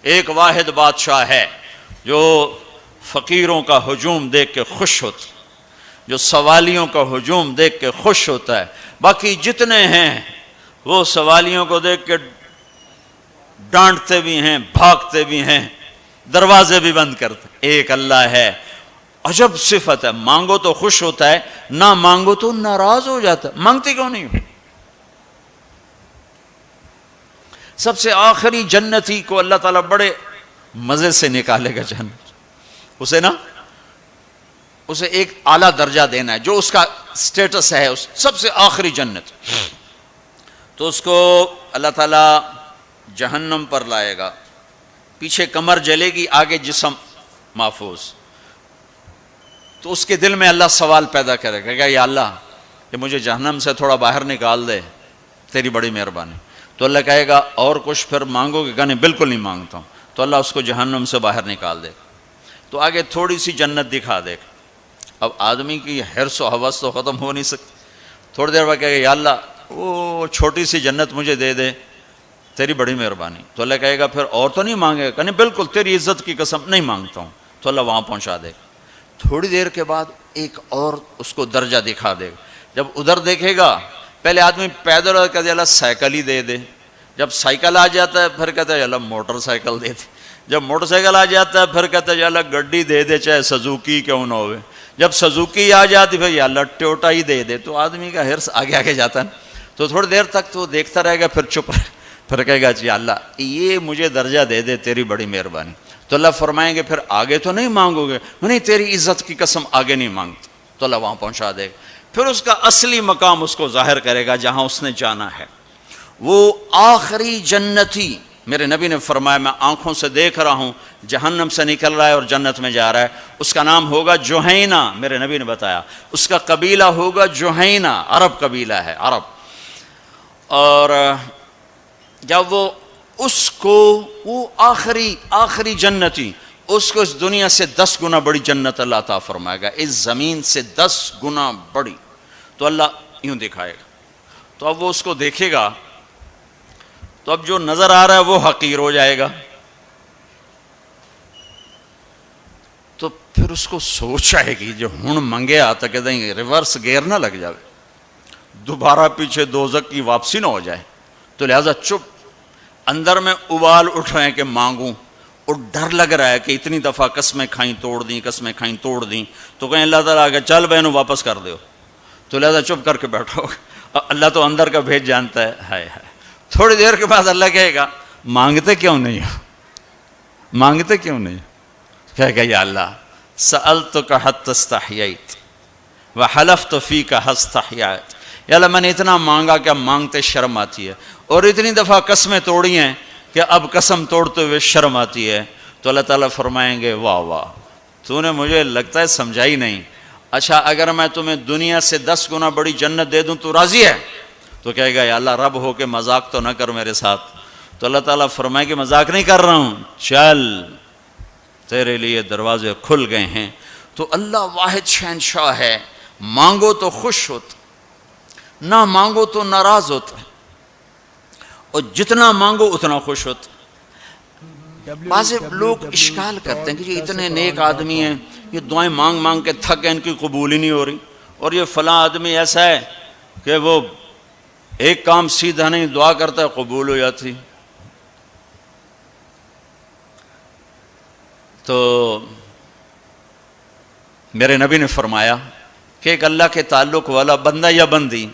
ایک واحد بادشاہ ہے جو فقیروں کا ہجوم دیکھ کے خوش ہوتا، جو سوالیوں کا ہجوم دیکھ کے خوش ہوتا ہے، باقی جتنے ہیں وہ سوالیوں کو دیکھ کے ڈانٹتے بھی ہیں، بھاگتے بھی ہیں، دروازے بھی بند کرتے۔ ایک اللہ ہے، عجب صفت ہے، مانگو تو خوش ہوتا ہے، نہ مانگو تو ناراض ہو جاتا ہے۔ مانگتے کیوں نہیں ہو؟ سب سے آخری جنتی کو اللہ تعالیٰ بڑے مزے سے نکالے گا جنت، اسے ایک اعلیٰ درجہ دینا ہے جو اس کا سٹیٹس ہے، اس سب سے آخری جنت، تو اس کو اللہ تعالیٰ جہنم پر لائے گا، پیچھے کمر جلے گی، آگے جسم محفوظ، تو اس کے دل میں اللہ سوال پیدا کرے گا کہ یا اللہ کہ مجھے جہنم سے تھوڑا باہر نکال دے، تیری بڑی مہربانی۔ تو اللہ کہے گا اور کچھ پھر مانگو گے؟ کہ نہیں، بالکل نہیں مانگتا ہوں۔ تو اللہ اس کو جہنم سے باہر نکال دے، تو آگے تھوڑی سی جنت دکھا دے۔ اب آدمی کی حرص و ہوس تو ختم ہو نہیں سکتی، تھوڑی دیر بعد کہے گا یا اللہ وہ چھوٹی سی جنت مجھے دے دے، تیری بڑی مہربانی۔ تو اللہ کہے گا پھر اور تو نہیں مانگے گا؟ کہ نہیں، بالکل تیری عزت کی قسم نہیں مانگتا ہوں۔ تو اللہ وہاں پہنچا دے گا۔ تھوڑی دیر کے بعد ایک اور اس کو درجہ دکھا دے گا۔ جب ادھر دیکھے گا، پہلے آدمی پیدل اور کہتے اللہ سائیکل ہی دے دے، جب سائیکل آ جاتا ہے پھر کہتا ہے اللہ موٹر سائیکل دے دے، جب موٹر سائیکل آ جاتا ہے پھر کہتا ہے یا اللہ گڈی دے دے چاہے سزوکی کیوں نہ ہوئے، جب سزوکی آ جاتی پھر یا اللہ ٹوٹا ہی دے دے۔ تو آدمی کا حرص آگے آگے جاتا ہے، تو تھوڑی دیر تک تو دیکھتا رہے گا، پھر چپ رہے، پھر کہے گا جی اللہ یہ مجھے درجہ دے دے، تیری بڑی مہربانی۔ تو اللہ فرمائیں گے پھر آگے تو نہیں مانگو گے؟ نہیں، تیری عزت کی قسم آگے نہیں مانگتا۔ تو اللہ وہاں پہنچا دے گا، پھر اس کا اصلی مقام اس کو ظاہر کرے گا جہاں اس نے جانا ہے۔ وہ آخری جنتی، میرے نبی نے فرمایا میں آنکھوں سے دیکھ رہا ہوں، جہنم سے نکل رہا ہے اور جنت میں جا رہا ہے، اس کا نام ہوگا جوہینہ، میرے نبی نے بتایا، اس کا قبیلہ ہوگا جوہینہ، عرب قبیلہ ہے، عرب۔ اور جب وہ آخری جنتی، اس کو اس دنیا سے 10 گنا بڑی جنت اللہ عطا فرمائے گا، اس زمین سے 10 گنا بڑی۔ تو اللہ یوں دکھائے گا، تو اب وہ اس کو دیکھے گا، تو اب جو نظر آ رہا ہے وہ حقیر ہو جائے گا۔ تو پھر اس کو سوچ آئے گی جو ہن منگے آتا کہ دیں ریورس گیئر نہ لگ جائے، دوبارہ پیچھے دوزخ کی واپسی نہ ہو جائے، تو لہذا چپ، اندر میں ابال اٹھ رہے ہیں کہ مانگوں، اور ڈر لگ رہا ہے کہ اتنی دفعہ قسمیں کھائیں توڑ دیں، قسمیں کھائیں توڑ دیں، تو کہیں اللہ تعالیٰ کہ چل بہنوں واپس کر دو، تو لہذا چپ کر کے بیٹھو۔ اللہ تو اندر کا بھید جانتا ہے، ہائے ہائے۔ تھوڑی دیر کے بعد اللہ کہے گا مانگتے کیوں نہیں ہو، مانگتے کیوں نہیں ہو؟ کہے گا یا اللہ سألتک حتی استحییت وحلفت فیک حتی استحییت، یا اللہ میں نے اتنا مانگا کہ اب مانگتے شرم آتی ہے، اور اتنی دفعہ قسمیں توڑی ہیں کہ اب قسم توڑتے ہوئے شرم آتی ہے۔ تو اللہ تعالیٰ فرمائیں گے واہ واہ، تو نے مجھے لگتا ہے سمجھائی نہیں، اچھا اگر میں تمہیں دنیا سے 10 گنا بڑی جنت دے دوں تو راضی ہے؟ تو کہے گا یا اللہ رب ہو کے مذاق تو نہ کر میرے ساتھ۔ تو اللہ تعالیٰ فرمائے کہ مذاق نہیں کر رہا ہوں، چل تیرے لیے دروازے کھل گئے ہیں۔ تو اللہ واحد شہنشاہ ہے، مانگو تو خوش ہوتا، نہ مانگو تو ناراض ہوتا، اور جتنا مانگو اتنا خوش ہوتا۔ بعض لوگ اشکال کرتے ہیں کہ یہ اتنے نیک آدمی ہیں، یہ دعائیں مانگ مانگ کے تھک گئے، ان کی قبول ہی نہیں ہو رہی، اور یہ فلاں آدمی ایسا ہے کہ وہ ایک کام سیدھا نہیں، دعا کرتا ہے قبول ہو جاتی۔ تو میرے نبی نے فرمایا کہ ایک اللہ کے تعلق والا بندہ یا بندی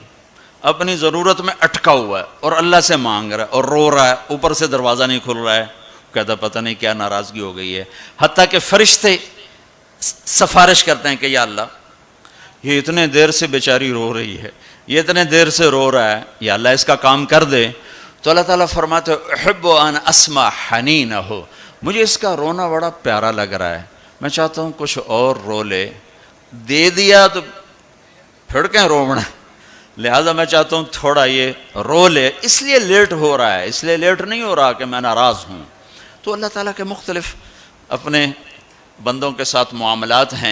اپنی ضرورت میں اٹکا ہوا ہے اور اللہ سے مانگ رہا ہے اور رو رہا ہے، اوپر سے دروازہ نہیں کھل رہا ہے، کہتا پتہ نہیں کیا ناراضگی ہو گئی ہے، حتیٰ کہ فرشتے سفارش کرتے ہیں کہ یا اللہ یہ اتنے دیر سے بیچاری رو رہی ہے، یہ اتنے دیر سے رو رہا ہے، یا اللہ اس کا کام کر دے۔ تو اللہ تعالیٰ فرماتے احب ان اسمع حنینہ، مجھے اس کا رونا بڑا پیارا لگ رہا ہے، میں چاہتا ہوں کچھ اور رو لے، دے دیا تو پھر کہیں رونا، لہذا میں چاہتا ہوں تھوڑا یہ رو لے، اس لیے لیٹ ہو رہا ہے، اس لیے لیٹ نہیں ہو رہا کہ میں ناراض ہوں۔ تو اللہ تعالیٰ کے مختلف اپنے بندوں کے ساتھ معاملات ہیں۔